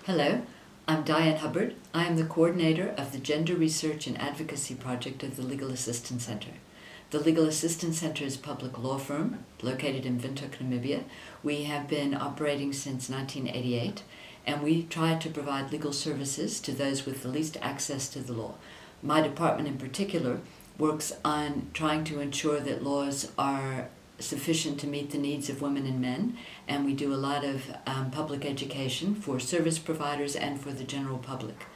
Hello, I'm Dianne Hubbard. I am the coordinator of the Gender Research and Advocacy Project of the Legal Assistance Center. The Legal Assistance Center is a public law firm located in Windhoek, Namibia. We have been operating since 1988, and we try to provide legal services to those with the least access to the law. My department in particular works on trying to ensure that laws are sufficient to meet the needs of women and men, and we do a lot of public education for service providers and for the general public.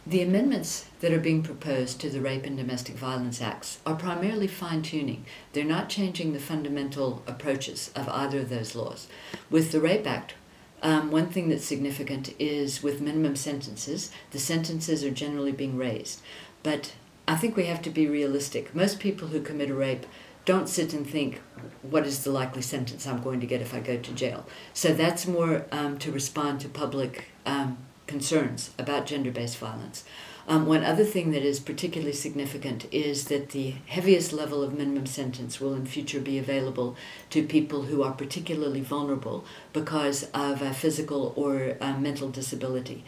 The amendments that are being proposed to the Rape and Domestic Violence Acts are primarily fine-tuning. They're not changing the fundamental approaches of either of those laws. With the Rape Act, one thing that's significant is with minimum sentences, the sentences are generally being raised. But I think we have to be realistic. Most people who commit a rape don't sit and think, what is the likely sentence I'm going to get if I go to jail? So that's more to respond to public concerns about gender-based violence. One other thing that is particularly significant is that the heaviest level of minimum sentence will in future be available to people who are particularly vulnerable because of a physical or mental disability.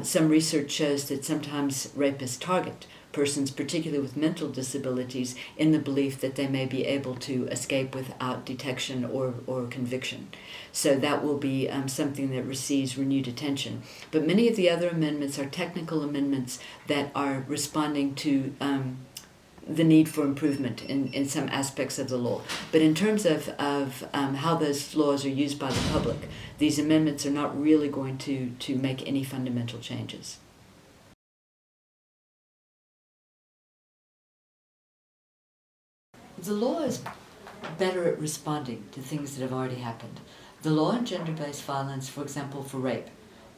Some research shows that sometimes rapists target persons, particularly with mental disabilities, in the belief that they may be able to escape without detection or conviction. So that will be something that receives renewed attention. But many of the other amendments are technical amendments that are responding to the need for improvement in some aspects of the law. But in terms of how those laws are used by the public, these amendments are not really going to make any fundamental changes. The law is better at responding to things that have already happened. The law on gender-based violence, for example, for rape,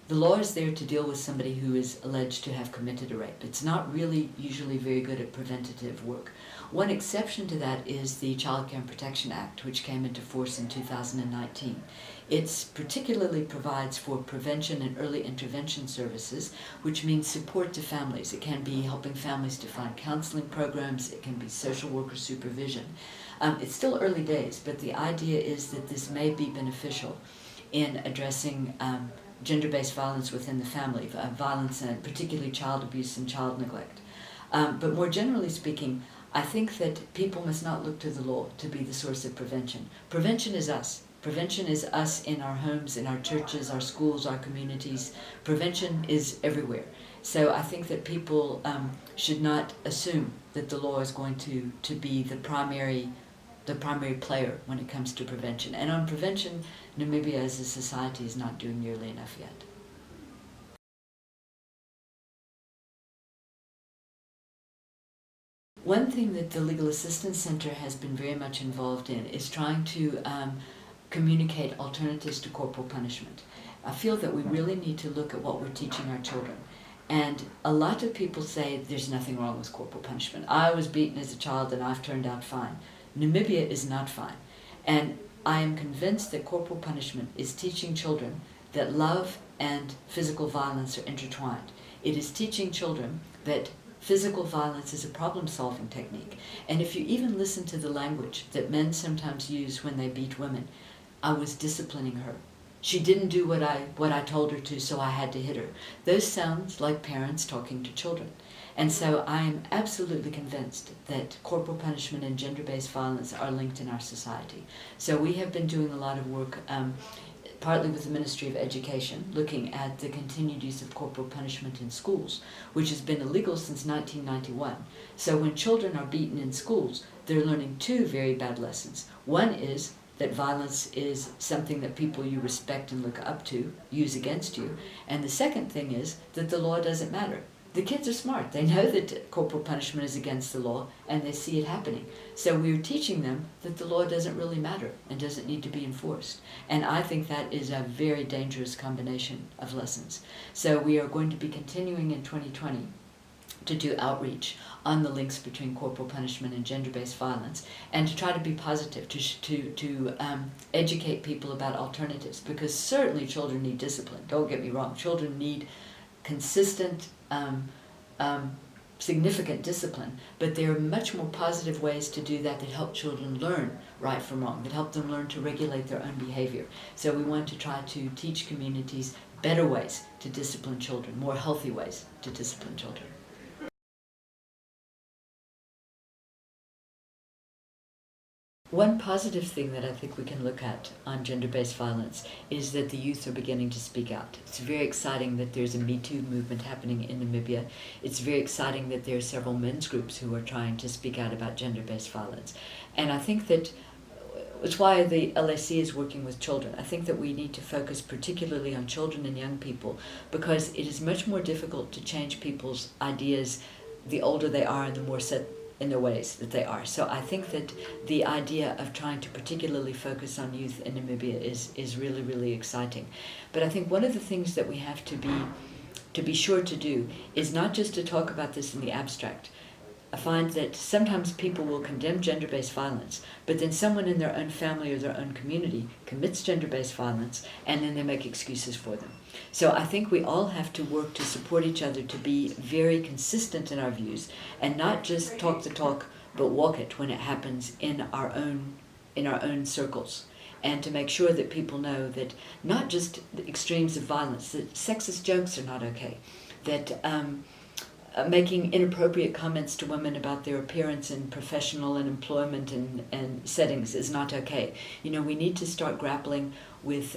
the law is there to deal with somebody who is alleged to have committed a rape. It's not really usually very good at preventative work. One exception to that is the Child Care and Protection Act, which came into force in 2019. It particularly provides for prevention and early intervention services, which means support to families. It can be helping families to find counseling programs. It can be social worker supervision. It's still early days, but the idea is that this may be beneficial in addressing gender-based violence within the family, violence and particularly child abuse and child neglect. But more generally speaking, I think that people must not look to the law to be the source of prevention. Prevention is us. Prevention is us in our homes, in our churches, our schools, our communities. Prevention is everywhere. So I think that people should not assume that the law is going to be the primary player when it comes to prevention. And on prevention, Namibia as a society is not doing nearly enough yet. One thing that the Legal Assistance Center has been very much involved in is trying to communicate alternatives to corporal punishment. I feel that we really need to look at what we're teaching our children. And a lot of people say there's nothing wrong with corporal punishment. I was beaten as a child and I've turned out fine. Namibia is not fine. And I am convinced that corporal punishment is teaching children that love and physical violence are intertwined. It is teaching children that physical violence is a problem-solving technique. And if you even listen to the language that men sometimes use when they beat women, I was disciplining her. She didn't do what I told her to, so I had to hit her. Those sound like parents talking to children. And so I am absolutely convinced that corporal punishment and gender-based violence are linked in our society. So we have been doing a lot of work, partly with the Ministry of Education, looking at the continued use of corporal punishment in schools, which has been illegal since 1991. So when children are beaten in schools, they're learning two very bad lessons. One is that violence is something that people you respect and look up to use against you. And the second thing is that the law doesn't matter. The kids are smart. They know that corporal punishment is against the law, and they see it happening. So we're teaching them that the law doesn't really matter and doesn't need to be enforced. And I think that is a very dangerous combination of lessons. So we are going to be continuing in 2020 to do outreach on the links between corporal punishment and gender-based violence, and to try to be positive, to educate people about alternatives, because certainly children need discipline. Don't get me wrong. Children need consistent significant discipline, but there are much more positive ways to do that help children learn right from wrong, that help them learn to regulate their own behavior. So we want to try to teach communities better ways to discipline children, more healthy ways to discipline children. One positive thing that I think we can look at on gender-based violence is that the youth are beginning to speak out. It's very exciting that there's a Me Too movement happening in Namibia. It's very exciting that there are several men's groups who are trying to speak out about gender-based violence. And I think that it's why the LAC is working with children. I think that we need to focus particularly on children and young people, because it is much more difficult to change people's ideas the older they are and the more set in their ways that they are. So I think that the idea of trying to particularly focus on youth in Namibia is really, really exciting. But I think one of the things that we have to be sure to do is not just to talk about this in the abstract. I find that sometimes people will condemn gender-based violence, but then someone in their own family or their own community commits gender-based violence, and then they make excuses for them. So I think we all have to work to support each other to be very consistent in our views, and not just talk the talk, but walk it when it happens in our own circles. And to make sure that people know that not just the extremes of violence, that sexist jokes are not okay, that making inappropriate comments to women about their appearance in professional and employment and settings is not okay. You know, we need to start grappling with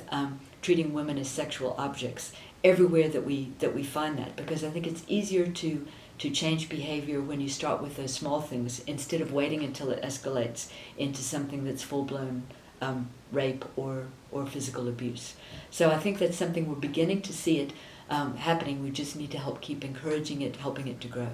treating women as sexual objects everywhere that we find that, because I think it's easier to change behavior when you start with those small things instead of waiting until it escalates into something that's full-blown rape or physical abuse. So I think that's something we're beginning to see it happening. We just need to help keep encouraging it, helping it to grow.